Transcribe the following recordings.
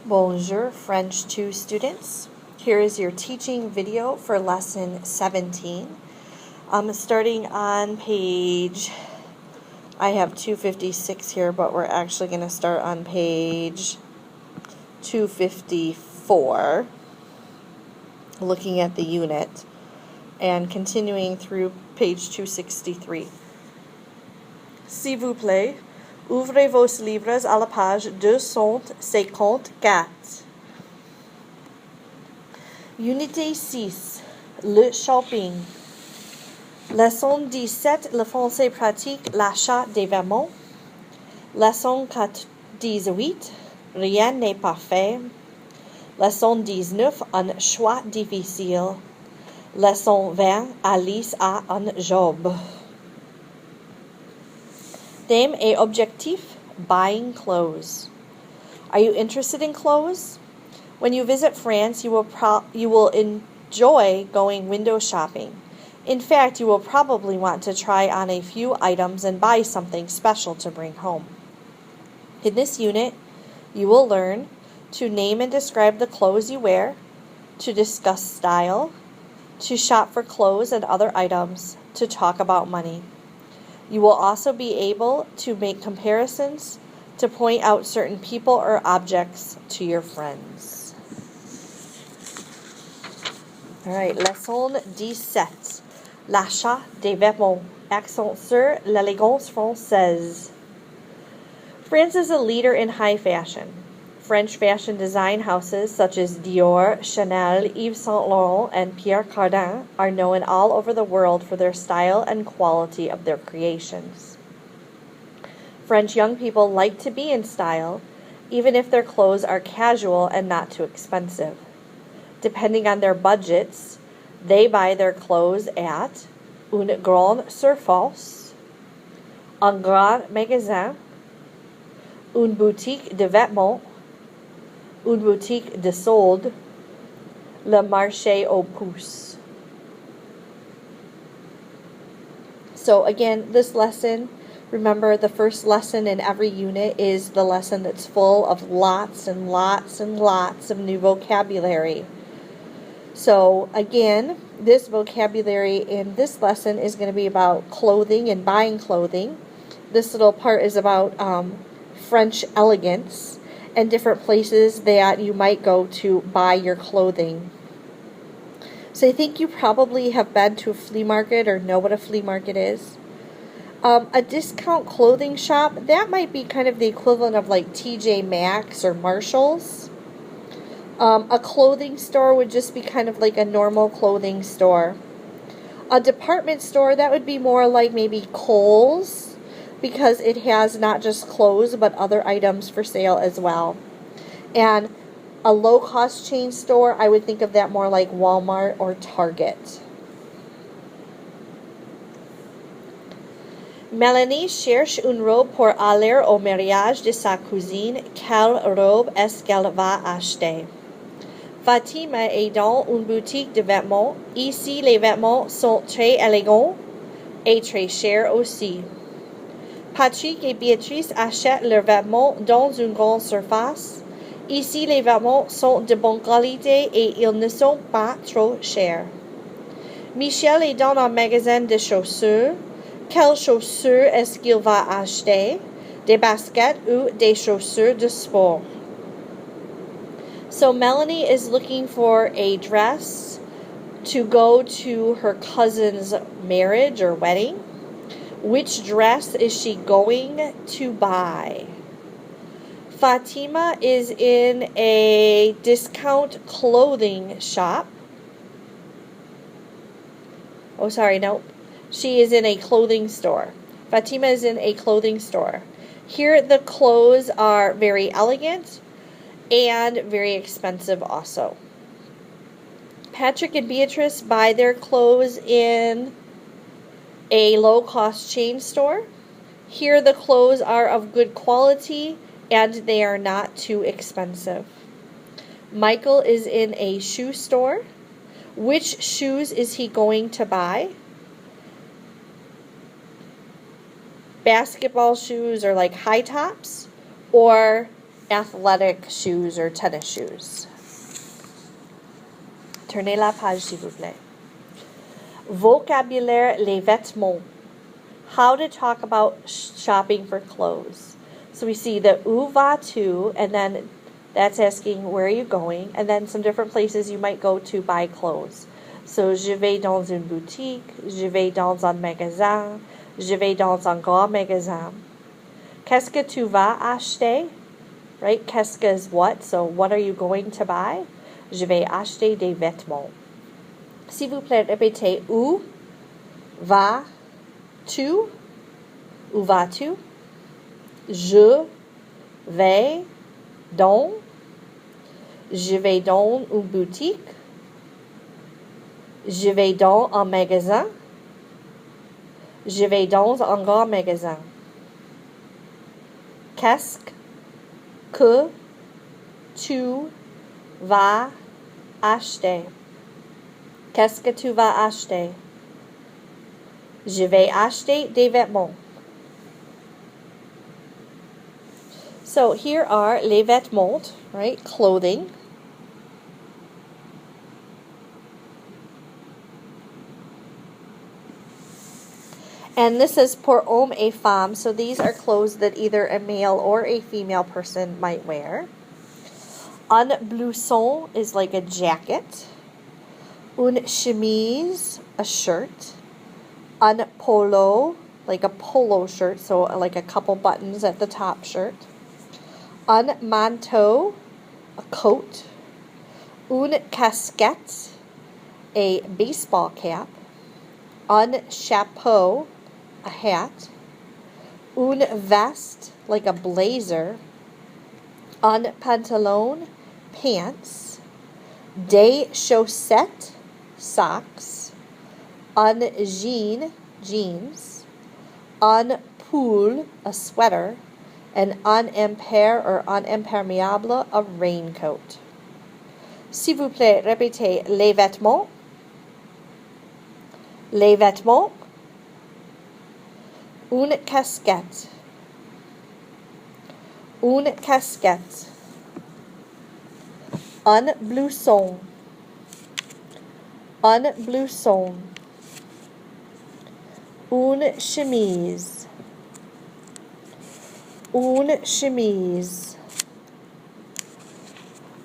Bonjour, French 2 students. Here is your teaching video for lesson 17. Starting on page, I have 256 here, but we're actually going to start on page 254, looking at the unit, and continuing through page 263. S'il vous plaît, ouvrez vos livres à la page 254. Unité 6, le shopping. Leçon 17, le français pratique, l'achat des vêtements. Leçon 18, rien n'est parfait. Leçon 19, un choix difficile. Leçon 20, Alice a un job. Theme et objectif, buying clothes. Are you interested in clothes? When you visit France, you will enjoy going window shopping. In fact, you will probably want to try on a few items and buy something special to bring home. In this unit, you will learn to name and describe the clothes you wear, to discuss style, to shop for clothes and other items, to talk about money. You will also be able to make comparisons, to point out certain people or objects to your friends. All right, leçon 17. L'achat des vêtements. Accent sur l'élégance française. France is a leader in high fashion. French fashion design houses such as Dior, Chanel, Yves Saint Laurent, and Pierre Cardin are known all over the world for their style and quality of their creations. French young people like to be in style, even if their clothes are casual and not too expensive. Depending on their budgets, they buy their clothes at une grande surface, un grand magasin, une boutique de vêtements, une boutique de solde, le marché aux puces. So again, this lesson, remember the first lesson in every unit is the lesson that's full of lots and lots and lots of new vocabulary. So again, this vocabulary in this lesson is going to be about clothing and buying clothing. This little part is about French elegance and different places that you might go to buy your clothing. So I think you probably have been to a flea market or know what a flea market is. A discount clothing shop, that might be kind of the equivalent of like TJ Maxx or Marshall's. A clothing store would just be kind of like a normal clothing store. A department store, that would be more like maybe Kohl's, because it has not just clothes but other items for sale as well. And a low-cost chain store, I would think of that more like Walmart or Target. Mélanie cherche une robe pour aller au mariage de sa cousine. Quelle robe est-ce qu'elle va acheter? Fatima est dans une boutique de vêtements. Ici, les vêtements sont très élégants et très chers aussi. Patrick et Béatrice achètent leurs vêtements dans une grande surface. Ici, les vêtements sont de bonne qualité et ils ne sont pas trop chers. Michel est dans un magasin de chaussures. Quelles chaussures est-ce qu'il va acheter? Des baskets ou des chaussures de sport? So Melanie is looking for a dress to go to her cousin's marriage or wedding. Which dress is she going to buy? Fatima is in a discount clothing shop. Oh, sorry, nope. She is in a clothing store. Fatima is in a clothing store. Here the clothes are very elegant and very expensive also. Patrick and Beatrice buy their clothes in a low-cost chain store. Here the clothes are of good quality and they are not too expensive. Michael is in a shoe store. Which shoes is he going to buy? Basketball shoes or like high tops, or athletic shoes or tennis shoes. Tournez la page, s'il vous plaît. Vocabulaire, les vêtements. How to talk about shopping for clothes. So we see the où vas-tu, and then that's asking where are you going, and then some different places you might go to buy clothes. So je vais dans une boutique, je vais dans un magasin, je vais dans un grand magasin. Qu'est-ce que tu vas acheter? Right? Qu'est-ce que is what? So what are you going to buy? Je vais acheter des vêtements. S'il vous plaît, répétez où vas-tu? Où vas-tu? Je vais dans. Je vais dans une boutique. Je vais dans un magasin. Je vais dans un grand magasin. Qu'est-ce que tu vas acheter? Qu'est-ce que tu vas acheter? Je vais acheter des vêtements. So here are les vêtements, right? Clothing. And this is pour homme et femme. So these are clothes that either a male or a female person might wear. Un blouson is like a jacket. Une chemise, a shirt. Un polo, like a polo shirt, so like a couple buttons at the top shirt. Un manteau, a coat. Une casquette, a baseball cap. Un chapeau, a hat. Une veste, like a blazer. Un pantalon, pants. Des chaussettes, socks. Un jean, jeans. Un pull, a sweater. And un impair or un imperméable, a raincoat. S'il vous plaît, répétez les vêtements. Les vêtements. Une casquette. Une casquette. Un blouson. Un blouson. Une chemise. Une chemise.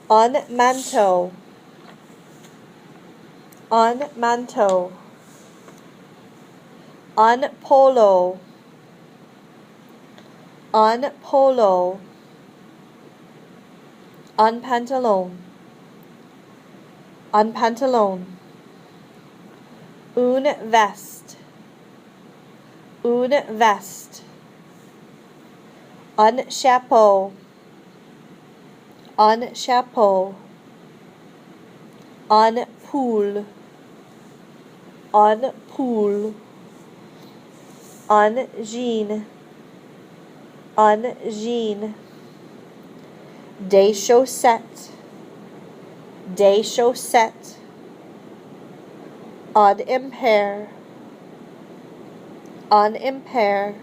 Un manteau. Un manteau. Un polo. Un polo. Un pantalon. Un pantalon. Une veste. Une veste. Un chapeau. Un chapeau. Un pull. Un pull. Un jean. Un jean. Des chaussettes. Des chaussettes. Un impair. Un impair.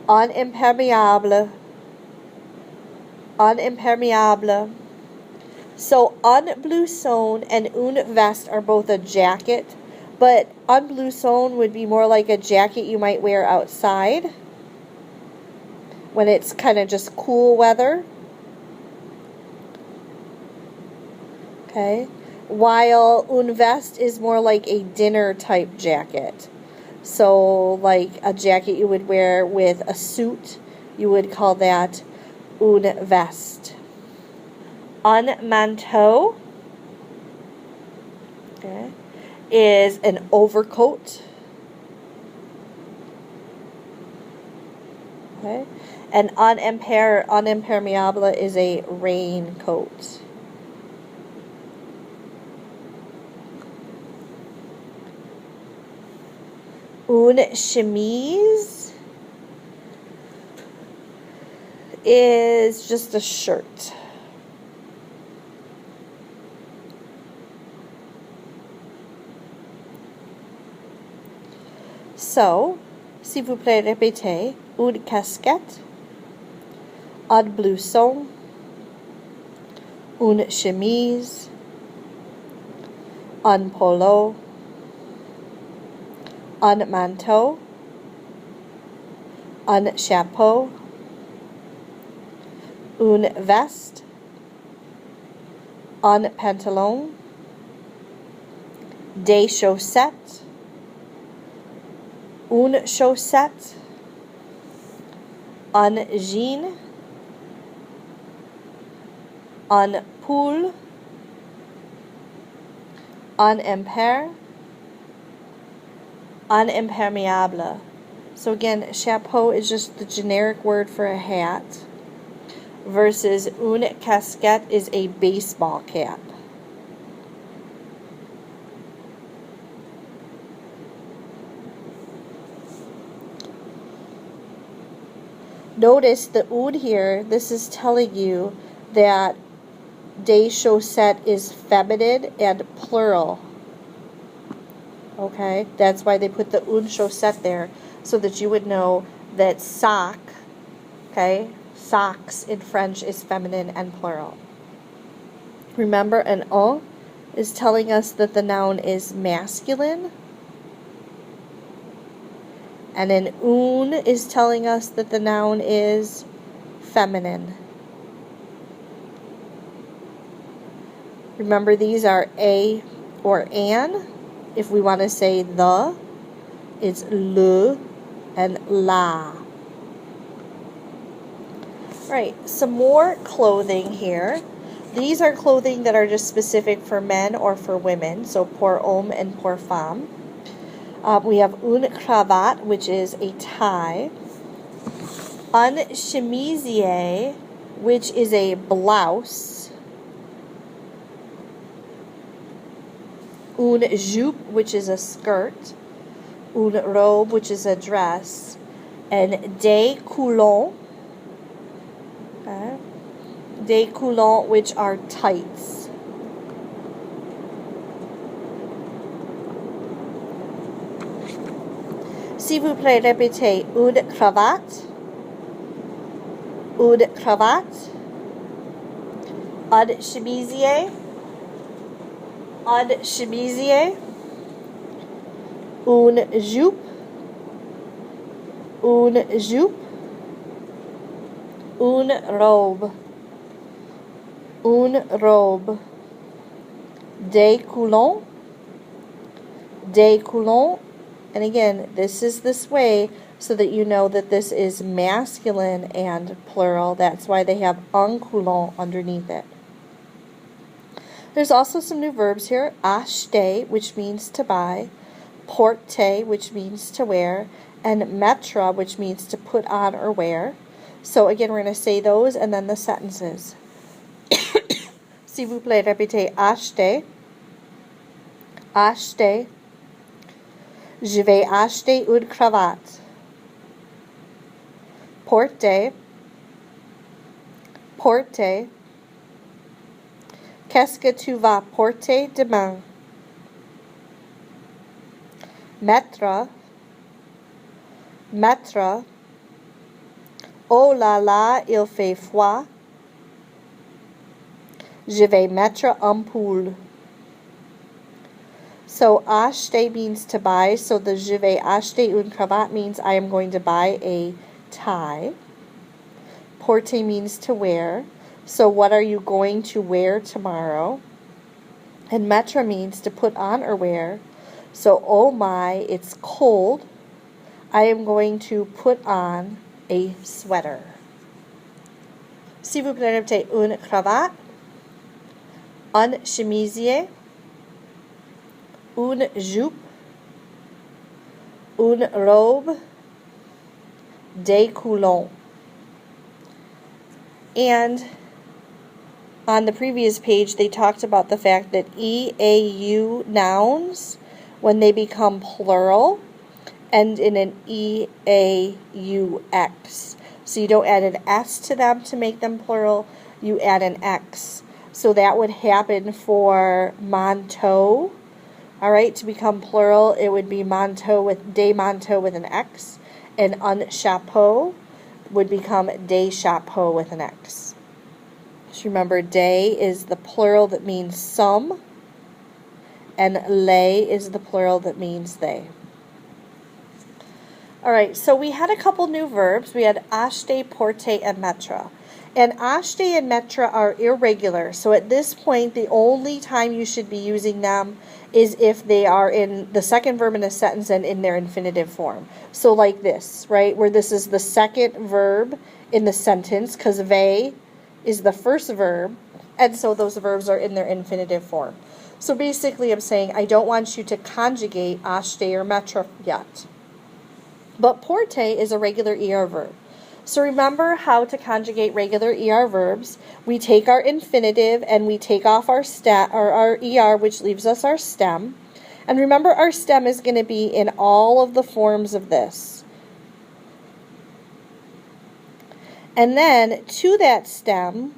Un imperméable. Un imperméable. So un blouson and une veste are both a jacket, but un blouson would be more like a jacket you might wear outside when it's kind of just cool weather. Okay. While une veste is more like a dinner type jacket. So like a jacket you would wear with a suit, you would call that une veste. Un manteau, okay, is an overcoat. Okay. And un impermeable is a raincoat. Une chemise is just a shirt. So, s'il vous plaît, répétez. Une casquette. Un blouson, une chemise, un polo, un manteau, un chapeau, une veste, un pantalon, des chaussettes, une chaussette, un jean, un pull, un impair, un impermeable. So again, chapeau is just the generic word for a hat, versus une casquette is a baseball cap. Notice the une here, this is telling you that des chaussettes is feminine and plural. Okay, that's why they put the une chaussette there, so that you would know that sock, okay, socks in French is feminine and plural. Remember, an un is telling us that the noun is masculine, and an une is telling us that the noun is feminine. Remember, these are a or an. If we want to say the, it's le and la. Right, some more clothing here. These are clothing that are just specific for men or for women, so pour homme and pour femme. We have une cravate, which is a tie. Un chemisier, which is a blouse. Une jupe, which is a skirt. Une robe, which is a dress. And des coulons. Okay. Des coulons, which are tights. S'il vous plaît, répétez une cravate, un chemisier, une jupe, une robe, des coulons, and again, this is this way so that you know that this is masculine and plural. That's why they have un coulon underneath it. There's also some new verbs here. Acheter, which means to buy, porter, which means to wear, and mettre, which means to put on or wear. So again, we're going to say those and then the sentences. S'il vous plaît, répétez acheter. Acheter. Je vais acheter une cravate. Porter. Qu'est-ce que tu vas porter demain? Mettre. Oh là là, il fait froid. Je vais mettre un pull. So acheter means to buy, so the je vais acheter une cravate means I am going to buy a tie. Porter means to wear, so what are you going to wear tomorrow? And mettre means to put on or wear, so oh my, it's cold. I am going to put on a sweater. S'il vous plaît, répétez une cravate, un chemisier, une jupe, une robe, des coulons. And on the previous page, they talked about the fact that EAU nouns, when they become plural, end in an EAUX. So you don't add an S to them to make them plural, you add an X. So that would happen for manteau. Alright, to become plural, it would be manteau with des manteaux with an X, and un chapeau, would become des chapeaux with an X. Just remember, des is the plural that means some, and les is the plural that means they. All right, so we had a couple new verbs. We had acheter, porter, and mettre. And acheter and mettre are irregular. So at this point, the only time you should be using them is if they are in the second verb in a sentence and in their infinitive form. So like this, right, where this is the second verb in the sentence, because ve is the first verb, and so those verbs are in their infinitive form. So basically I'm saying I don't want you to conjugate acheter or mettre yet. But porter is a regular ER verb. So remember how to conjugate regular ER verbs. We take our infinitive and we take off our ER, which leaves us our stem. And remember, our stem is going to be in all of the forms of this. And then to that stem,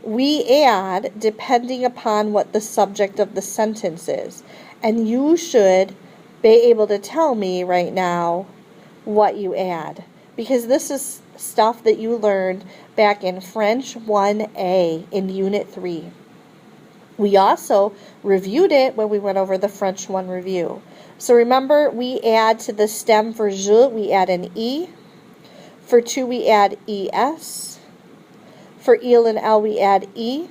we add, depending upon what the subject of the sentence is. And you should be able to tell me right now what you add, because this is stuff that you learned back in French 1A in Unit 3. We also reviewed it when we went over the French 1 review. So remember, we add to the stem for je, we add an E. For tu, we add ES. For il and L, we add E.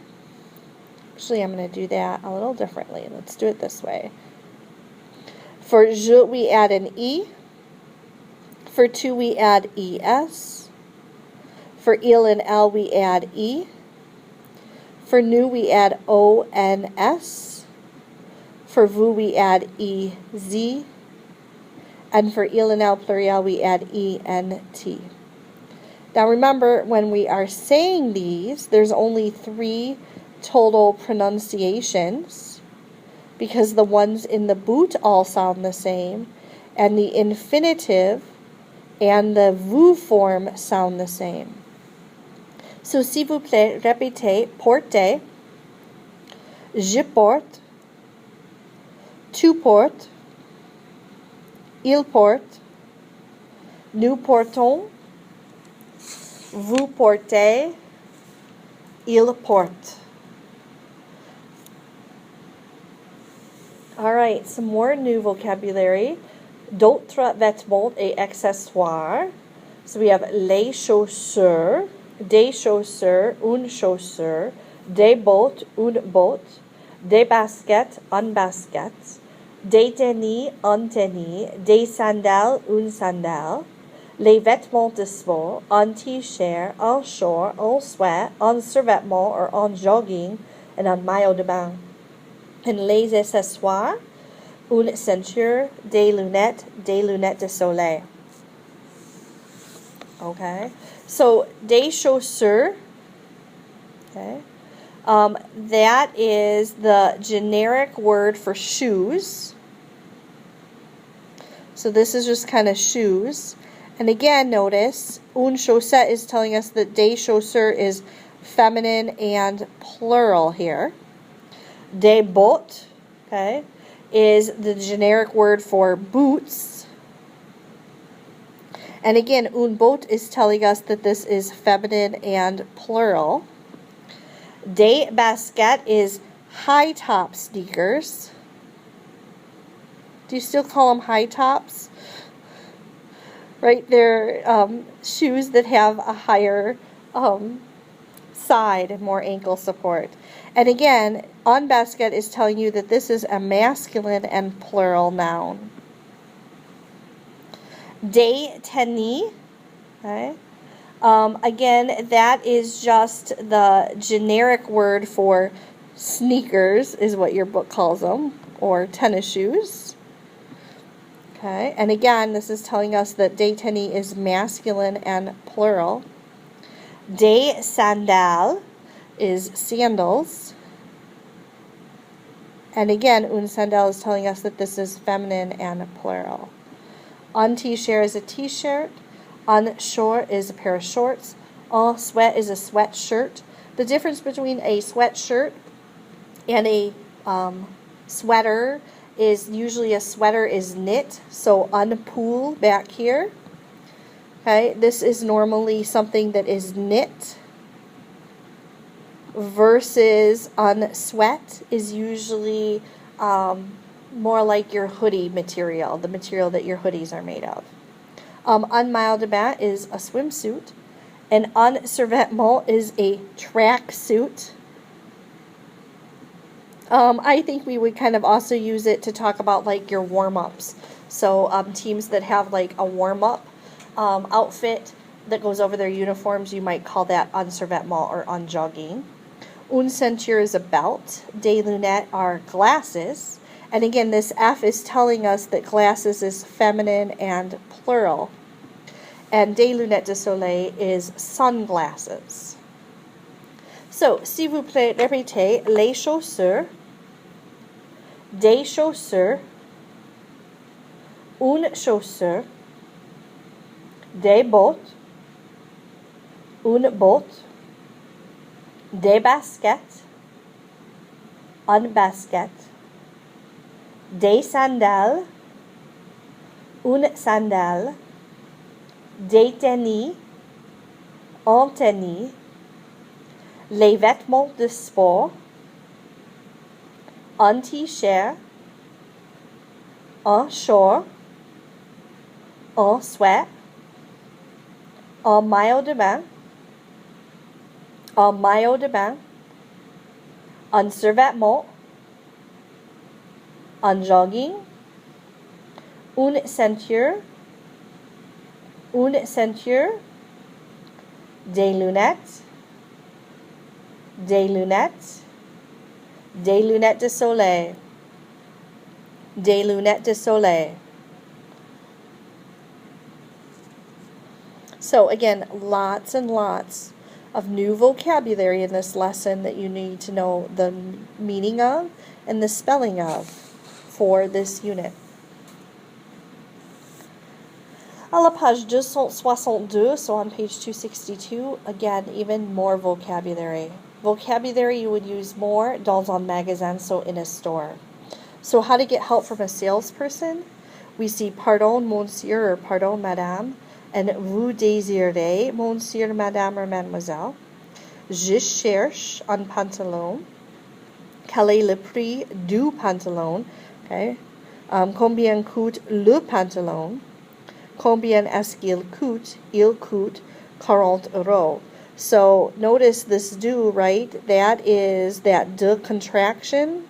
Actually, I'm going to do that a little differently. Let's do it this way. For je, we add an E. For tu, we add ES. For il and L, we add E. For nous, we add ONS. For vous, we add EZ. And for il and L pluriel, we add ENT. Now remember, when we are saying these, there's only 3 total pronunciations, because the ones in the boot all sound the same, and the infinitive and the vous form sound the same. So, s'il vous plaît, répétez, portez, je porte, tu portes, il porte, nous portons, vous portez, il porte. All right, some more new vocabulary. D'autres vêtements et accessoires. So we have les chaussures, des chaussures, une chaussure, des bottes, une botte, des baskets, une basket, des tennis, un tennis, des sandales, une sandale, les vêtements de sport, un t-shirt, un short, un sweat, un survêtement or un jogging, and un maillot de bain. And les accessoires, une ceinture, des lunettes de soleil. Okay, so des chaussures, okay, that is the generic word for shoes. So this is just kind of shoes. And again, notice, une chaussette is telling us that des chaussures is feminine and plural here. Des bottes, okay, is the generic word for boots. And again, une botte is telling us that this is feminine and plural. Des baskets is high top sneakers. Do you still call them high tops? Right, they're shoes that have a higher side and more ankle support. And again, en basket is telling you that this is a masculine and plural noun. Des tennis, okay. Again, that is just the generic word for sneakers, is what your book calls them, or tennis shoes. Okay, and again, this is telling us that des tennis is masculine and plural. Des sandales is sandals. And again, une sandale is telling us that this is feminine and plural. Un t-shirt is a t-shirt. Un short is a pair of shorts. Un sweat is a sweatshirt. The difference between a sweatshirt and a sweater is usually a sweater is knit, so unpool back here. Okay, Okay, this is normally something that is knit versus unsweat is usually more like your hoodie material, the material that your hoodies are made of. Un maillot de bain is a swimsuit, and un survêtement is a track suit. I think we would kind of also use it to talk about like your warm-ups. So teams that have like a warm-up outfit that goes over their uniforms, you might call that un survêtement or un jogging. Une ceinture is a belt. Des lunettes are glasses. And again, this F is telling us that glasses is feminine and plural. And des lunettes de soleil is sunglasses. So, s'il vous plaît, répétez les chaussures, des chaussures, une chaussure, des bottes, une botte, des baskets, une basket, des sandales, une sandale, des tennis, un tennis, les vêtements de sport, un t-shirt, un short, un sweat, un maillot de bain, un maillot de bain, un survêtement, un jogging, une ceinture, des lunettes, des lunettes, des lunettes de soleil, des lunettes de soleil. So again, lots and lots of new vocabulary in this lesson that you need to know the meaning of and the spelling of for this unit. À la page 262, so on page 262, again, even more vocabulary. Vocabulary you would use more dans un magasin, so in a store. So how to get help from a salesperson? We see pardon, monsieur, or pardon, madame, and vous désirez, monsieur, madame, or mademoiselle. Je cherche un pantalon. Quel est le prix du pantalon? Okay. Combien coûte le pantalon? Combien est-ce qu'il coûte? Il coûte 40 euros. So notice this do, right? That is that de contraction.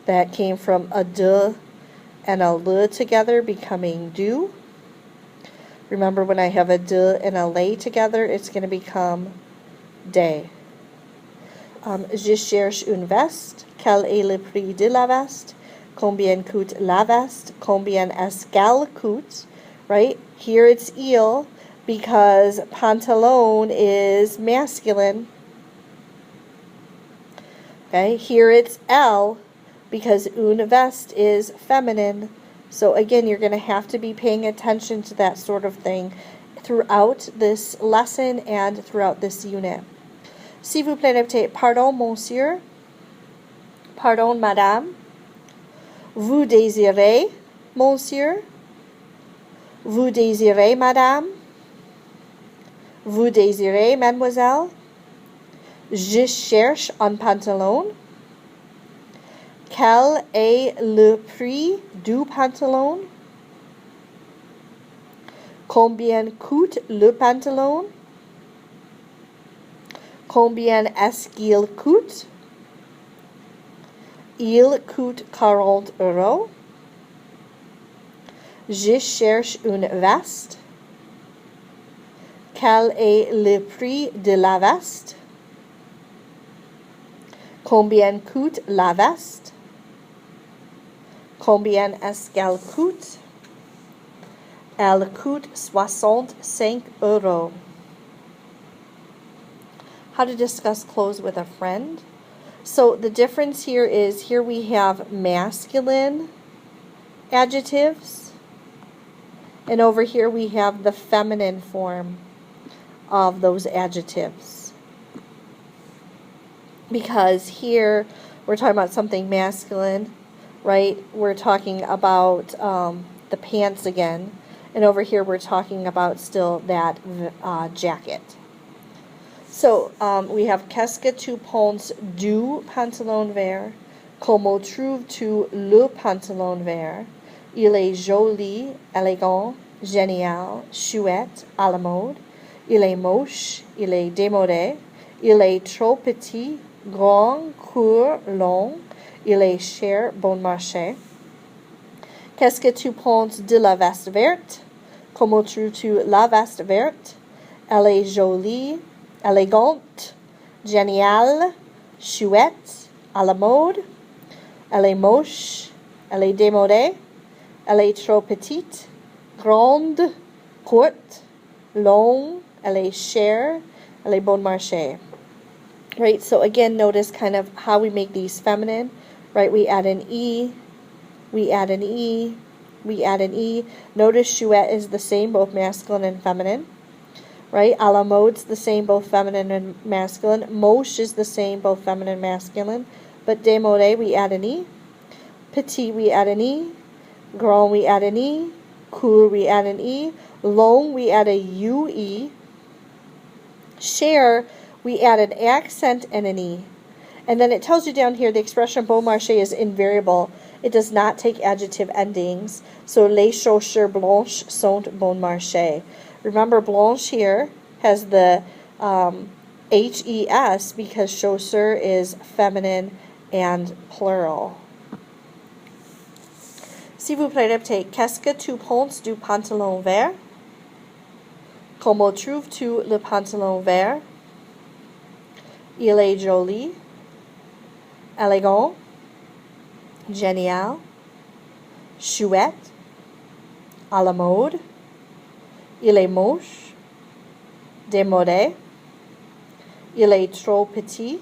That came from a de and a le together becoming do. Remember, when I have a de and a lay together, it's going to become de. Je cherche une veste. Quel est le prix de la veste? Combien coûte la veste? Combien est-ce qu'elle coûte? Right? Here it's il because pantalon is masculine. Okay? Here it's elle because une veste is feminine. So again, you're going to have to be paying attention to that sort of thing throughout this lesson and throughout this unit. S'il vous plaît, répétez, pardon, monsieur. Pardon, madame. Vous désirez, monsieur. Vous désirez, madame. Vous désirez, mademoiselle. Je cherche un pantalon. Quel est le prix du pantalon? Combien coûte le pantalon? Combien est-ce qu'il coûte? Il coûte 40 euros. Je cherche une veste. Quel est le prix de la veste? Combien coûte la veste? Combien est-ce qu'elle coûte? Elle coûte 65 euros. How to discuss clothes with a friend. So the difference here is here we have masculine adjectives, and over here we have the feminine form of those adjectives. Because here we're talking about something masculine, right? We're talking about the pants again. And over here we're talking about still that jacket. So we have qu'est-ce que tu penses du pantalon vert? Comment trouves-tu le pantalon vert? Il est joli, élégant, génial, chouette, à la mode. Il est moche, il est démodé. Il est trop petit, grand, court, long. Il est cher, bon marché. Qu'est-ce que tu penses de la veste verte? Comment trouves-tu la veste verte? Elle est jolie, élégante, géniale, chouette, à la mode. Elle est moche, elle est démodée, elle est trop petite, grande, courte, longue, elle est chère, elle est bon marché. Right, so again, notice kind of how we make these feminine, right? We add an E, we add an E, we add an E. Notice chouette is the same, both masculine and feminine. Right? A la mode's the same, both feminine and masculine. Moche is the same, both feminine and masculine. But démodé, we add an E. Petit, we add an E. Grand, we add an E. Cool, we add an E. Long, we add a UE. Cher, we add an accent and an E. And then it tells you down here the expression bon marché is invariable. It does not take adjective endings. So les chaussures blanches sont bon marché. Remember, blanche here has the HES because chaussure is feminine and plural. Si vous répétez, qu'est-ce que tu penses du pantalon vert? Comment trouves-tu le pantalon vert? Il est joli, élégant, génial, chouette, à la mode. Il est moche, démodé. Il est trop petit,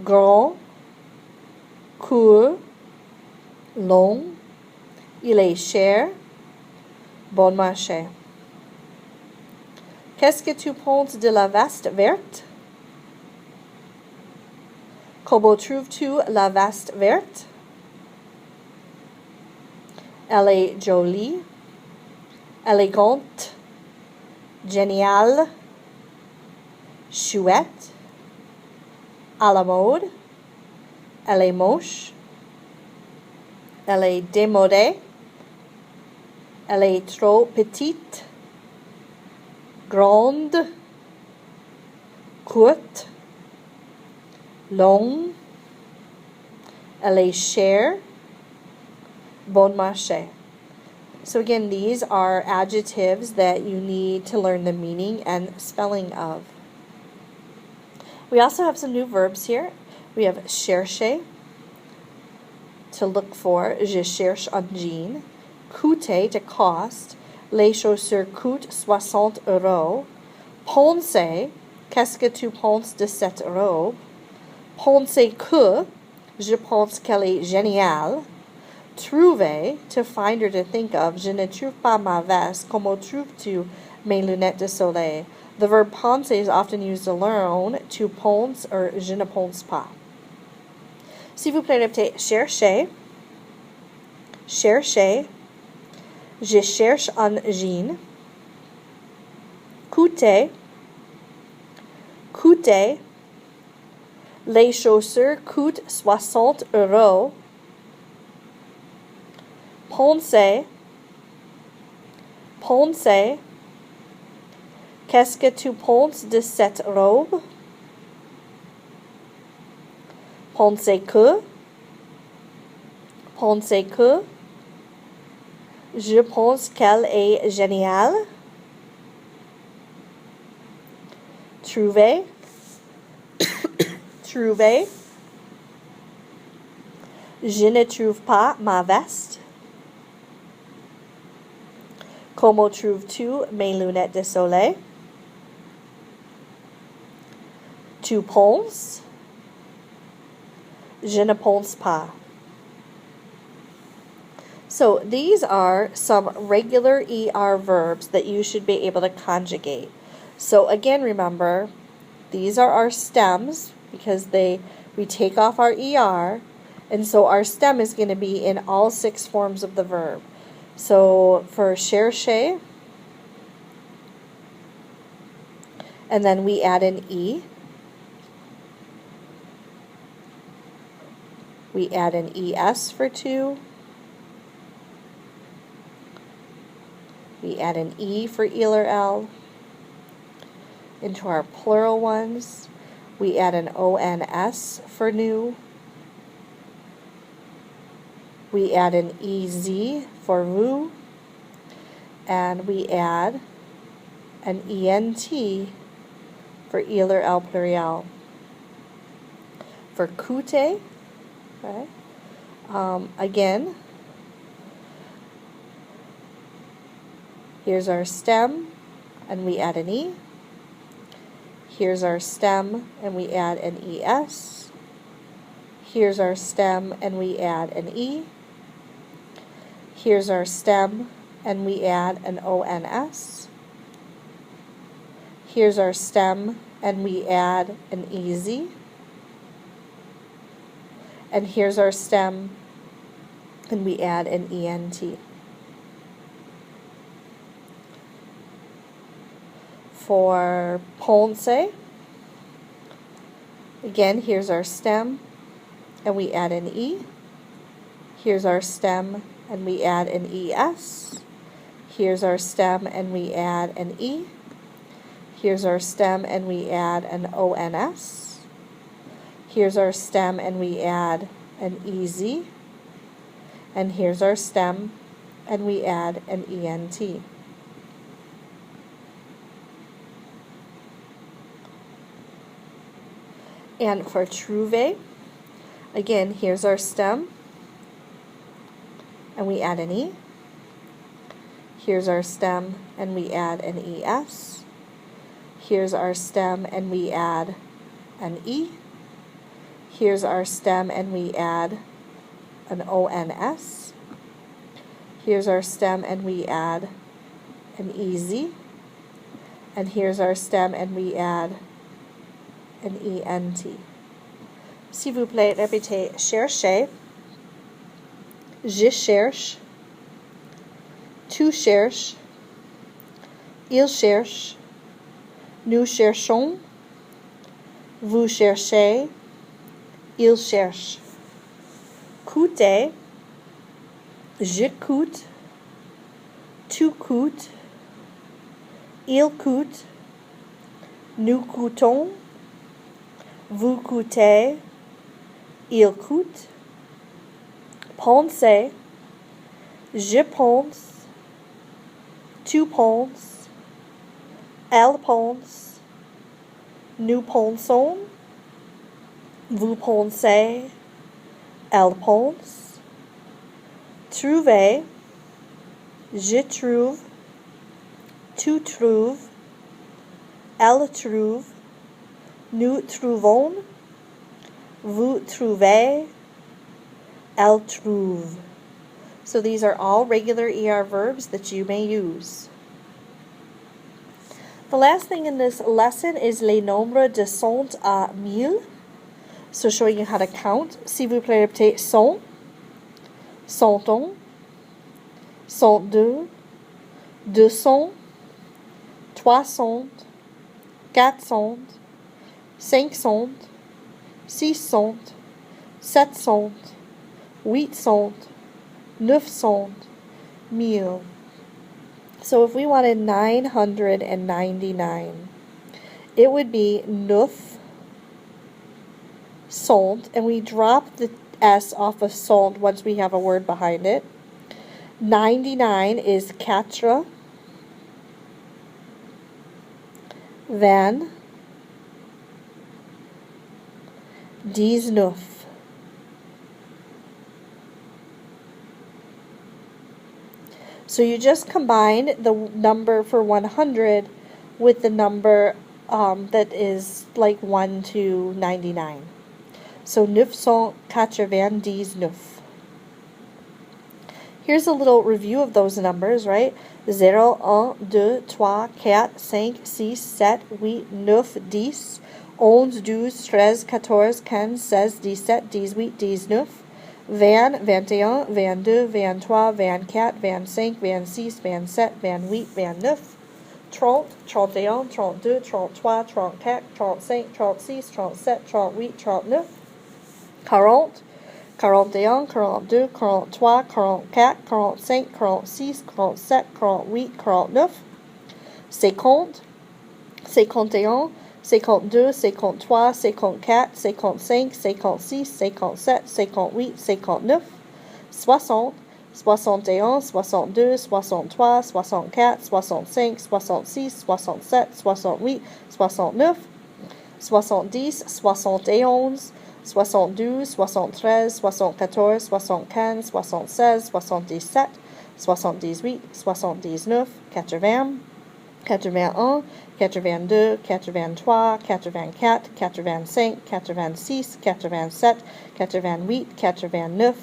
grand, court, long. Il est cher, bon marché. Qu'est-ce que tu penses de la veste verte? Comment trouves-tu la veste verte? Elle est jolie, élégante, géniale, chouette, à la mode. Elle est moche, elle est démodée, elle est trop petite, grande, courte, longue, elle est chère, bon marché. So again, these are adjectives that you need to learn the meaning and spelling of. We also have some new verbs here. We have chercher, to look for. Je cherche un jean. Coûter, to cost. Les chaussures coûtent 60 euros. Penser, qu'est-ce que tu penses de cette robe? Penser que, je pense qu'elle est géniale. Trouver, to find or to think of. Je ne trouve pas ma veste. Comment trouves-tu mes lunettes de soleil? The verb penser is often used alone. Tu penses or je ne pense pas. S'il vous plaît, répétez chercher. Chercher. Je cherche un jean. Coûter. Coûter. Les chaussures coûtent 60 euros. Penser. Penser. Qu'est-ce que tu penses de cette robe? Penser que. Penser que. Je pense qu'elle est géniale. Trouver. Trouver. Je ne trouve pas ma veste. Comment trouves-tu mes lunettes de soleil? Tu penses? Je ne pense pas. So these are some regular ER verbs that you should be able to conjugate. So again, remember, these are our stems because we take off our ER And so our stem is going to be in all 6 forms of the verb. So for chercher, and then we add an E. We add an ES for to. We add an E for il or L. Into our plural ones, we add an ONS for new. We add an EZ for vous. And we add an ENT for il or L pluriel. For coûter, okay, again, here's our stem, and we add an E. Here's our stem, and we add an ES. Here's our stem, and we add an E. Here's our stem, and we add an ONS. Here's our stem, and we add an EZ. And here's our stem, and we add an ENT. For ponce, again, here's our stem, and we add an E. Here's our stem, and we add an ES. Here's our stem, and we add an E. Here's our stem, and we add an ONS. Here's our stem, and we add an EZ. And here's our stem, and we add an ENT. And for trouver, again, here's our stem, and we add an E. Here's our stem, and we add an ES. Here's our stem, and we add an E. Here's our stem, and we add an ONS. Here's our stem, and we add an EZ. And here's our stem, and we add an ENT. S'il vous plaît, répétez chercher, je cherche, tu cherches, il cherche, nous cherchons, vous cherchez, il cherche. Coûter, je coûte, tu coûtes, il coûte, nous coûtons, vous coûtez, il coûte. Penser, je pense, tu penses, elle pense, nous pensons, vous pensez, elle pense. Trouver, je trouve, tu trouves, elle trouve, nous trouvons, vous trouvez, elle trouve. So these are all regular ER verbs that you may use. The last thing in this lesson is les nombres de 100 à 1000. So showing you how to count. S'il vous plaît, répétez cent, centon, 102, 200, 300, 400, 500, 600, 700, 800, 900, 1000. So if we wanted 999, it would be 900, and we drop the S off of cent once we have a word behind it. 99 is 4, then 19. So you just combine the number for 100 with the number that is like 1 to 99. So 999. Here's a little review of those numbers, right? 0, 1, 2, 3, 4, 5, 6, 7, 8, 9, 10, 11, 12, 13, 14, 15, 16, 17, 18, 19, 20, 21, 22, 23, 24, 25, 26, 27, 28, 29, 30, 31, 32, 33, 34, 35, 36, 37, 38, 39, 40, 41, 42, 43, 44, 45, 46, 47, 48, 49, 50, 51, 52, 53, 54, 55, 56, 57, 58, 59, 60, 61, 62, 63, 64, 65, 66, 67, 68, 69, 70, 71, 72, 73, 74, 75, 76, 77, 78, 79, 80, 81, 82, 83, 84, 85, 86, 87, 88, 89,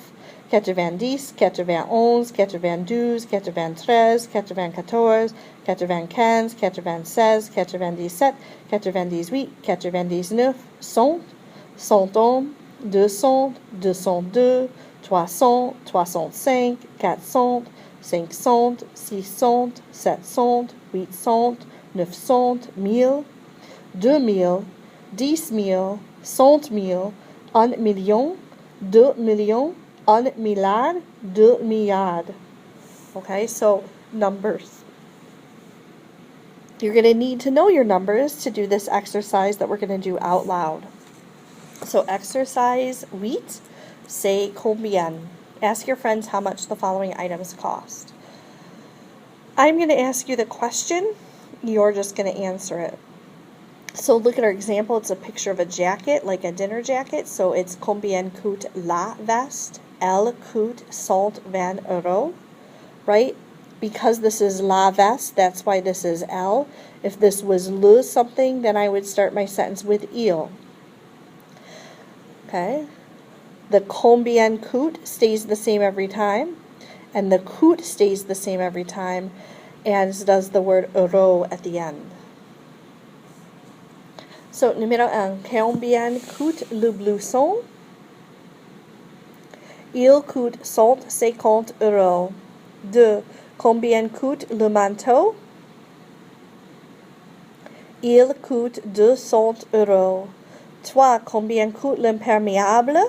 90, 91, 92, 93, 94, 95, 96, 97, 98, 99, 100, 101, 200, 202, 300, 305, 400, 500, 600, 700, 800, 900, 1000, 2000, 10 000, 100 000, 1 million, 2 millions, 1 milliard, 2 milliards. Okay, so numbers. You're going to need to know your numbers to do this exercise that we're going to do out loud. So exercise 8, say combien. Ask your friends how much the following items cost. I'm going to ask you the question. You're just going to answer it. So look at our example. It's a picture of a jacket, like a dinner jacket. So it's combien coûte la veste? Elle coûte 120 euros, right? Because this is la veste, that's why this is elle. If this was le something, then I would start my sentence with il. Okay? The combien coûte stays the same every time, and the coûte stays the same every time, as does the word euro at the end. So, numéro 1, combien coûte le blouson? Il coûte 150 euros. 2, combien coûte le manteau? Il coûte 200 euros. 3, combien coûte l'imperméable?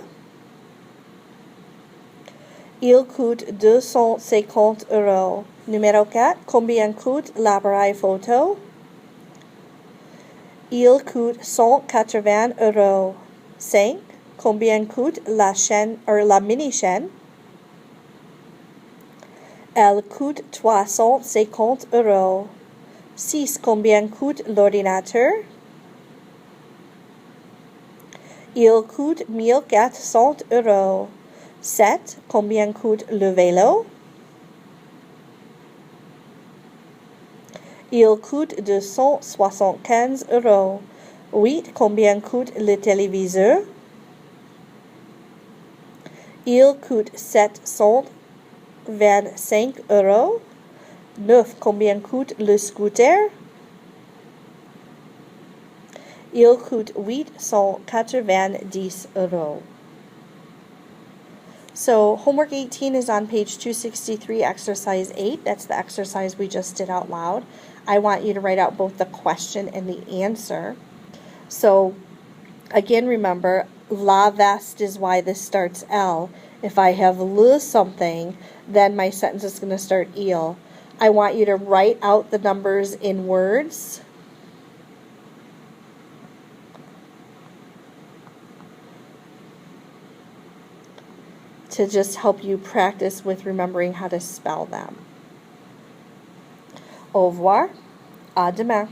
Il coûte 250 euros. Numéro 4, combien coûte l'appareil photo? Il coûte 180 euros. 5, combien coûte la chaîne ou la mini-chaîne? Elle coûte 350 euros. 6, combien coûte l'ordinateur? Il coûte 1400 euros. 7, combien coûte le vélo? Il coûte 275 euros. 8, combien coûte le téléviseur? Il coûte 725 euros. 9, combien coûte le scooter? Il coûte 890 euros. So homework 18 is on page 263, exercise 8. That's the exercise we just did out loud. I want you to write out both the question and the answer. So again, remember, la veste is why this starts L. If I have le something, then my sentence is going to start il. I want you to write out the numbers in words. To just help you practice with remembering how to spell them. Au revoir. À demain.